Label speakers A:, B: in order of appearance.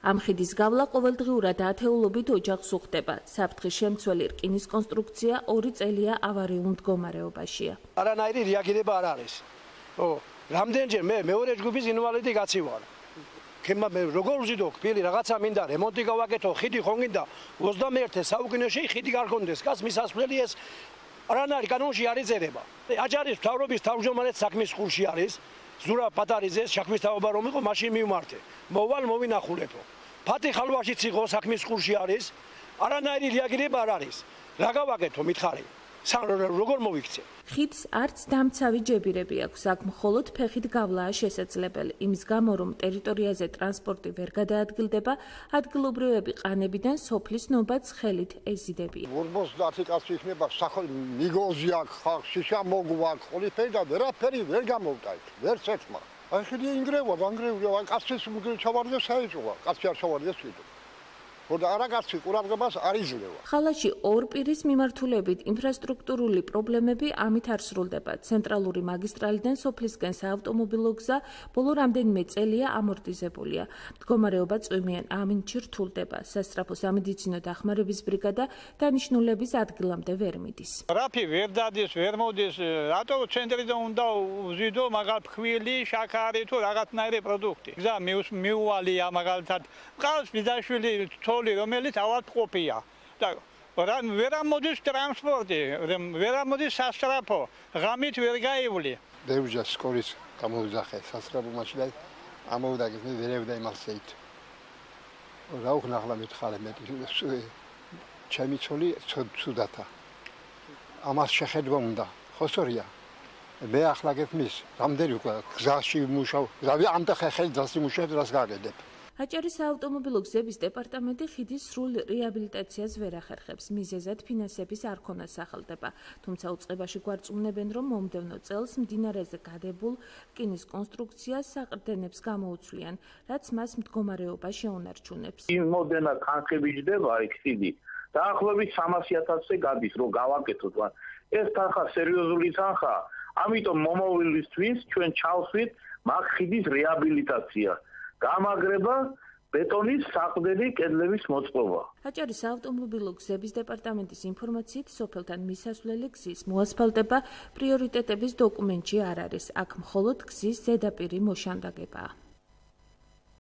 A: ამ ხიდის გავლა ყოველდღიურად ათეულობით ოჯახს უხდება. საფრთხის შემცველი რკინის კონსტრუქცია 2 წელია ავარიულ მდგომარეობაშია.
B: არანაირი რეაგირება არ არის. რამდენჯერ მე მეორე ჯგუფის ინვალიდი კაცი ვარ. მე როგორ ვზიდო კბილი რაღაცა მინდა რემონტი გავაკეთო, ხიდი ხომ გინდა 21 საუკუნეში ხიდი არ გქონდეს, კაც მისასვლელი ეს არანაირი კანონში არ იწერება. აჯარის მთავრობის თავმჯდომარეს საქმის ხურში არის. ზურაბ პატარიძეს შაქრისთავობა რომ იყო, მაშინ მივმართე. მოვალ მოვინახულებო. ფათი ხალვაშიც იყო საქმის ხურში არის. არანაირი რეაგირება არ არის. რა გავაკეთო მითხარი? როგორ მოვიქცე?
A: ხიდს არც დამცავი ჯებირები აქვს, აქ მხოლოდ ფეხით გავლაა შესაძლებელი. იმის გამო, რომ ტერიტორიაზე ტრანსპორტი ვერ გადაადგილდება, ადგილობრივები ყანებიდან სოფლის ნობაც ხელით ეზიდებიან.
C: 50 კაცი იქნება სახელი მიგოზი აქ, შიშა მოგვაქვს, ყველაფერი და ვერაფერი ვერ გამოვტაით, ვერ შეცმა. აი ხიდი ინგრევა, განგრევა, კაცის ჩავარდეს საერთოდ, კაცი არ ჩავარდეს ვიდო. ხოდა არა კაცი ყურადღებას არ იძლევა.
A: ხალაში ორ პირის მიმართულებით ინფრასტრუქტურული პრობლემები ამით არ სრულდება. ცენტრალური მაგისტრალიდან სოფლისკენ საავტომობილო გზა ბოლო რამდენიმე წელია ამორტიზებულია. მდგომარეობა წვიმიან ამინდში რთულდება. სასწრაფო სამედიცინო დახმარების ბრიგადა დანიშნულების ადგილამდე ვერ მიდის.
D: რაფი ვერ დადის, ვერ მოდის, რატო ცენტრიდან უნდა ვზიდო მაგალ ფხვილი, შაქარი თუ რაღაცნაირი პროდუქტი. გზა მიუვალია მაგალითად. ყავს ბიძაშვილი რომელიც ავადმყოფია და ვერ ამოდის ტრანსპორტი, ვერ ამოდის სასწრაფო, ღამით ვერ გაივლი.
C: ბევრჯერ სკოლის გამოვიძახე სასწრაფო მაშინ და ამოვდაგეთ მე ვერევდა იმასეით. რა უხნახლა მითხარე მე ჩემი ცოლი ცუდათა. ამას შეხედვა უნდა, ხოსორია. მე ახლა გექმის, რამდენი გზაში მუშაობ, რავი ამ და ხელი დასი მუშაობ, რას გაგედებ.
A: აჭარის საავტომობილო გზების დეპარტამენტი ხიდის სრულ რეაბილიტაციას ვერ ახერხებს. მიზეზად ფინანსების არ ქონა სახელდება. თუმცა უწყებაში გვარწმუნებენ, რომ მომდევნო წელს მდინარეზე გადებულ რკინის კონსტრუქციას საყრდენებს გამოუცვლიან, რაც მას მდგომარეობა შეუნარჩუნებს.
E: იმოდენა თანხები ჯდება იქ ხიდი. დაახლოებით 300,000-ზე გადის, რომ გავაკეთოთ. ეს თანხა სერიოზული თანხაა. ამიტომ მომავალისთვის ჩვენ ჩავსვით მაგ ხიდის რეაბილიტაცია. გამაგრება ბეტონის საყრდენი კედლების მოწყობა.
A: აჭარის საავტომობილო გზების დეპარტამენტის ინფორმაციით, სოფელთან მისასვლელი გზის მოასფალტება პრიორიტეტების დოკუმენტში არ არის. აქ მხოლოდ გზის ზედაპირი მოშანდაგებაა.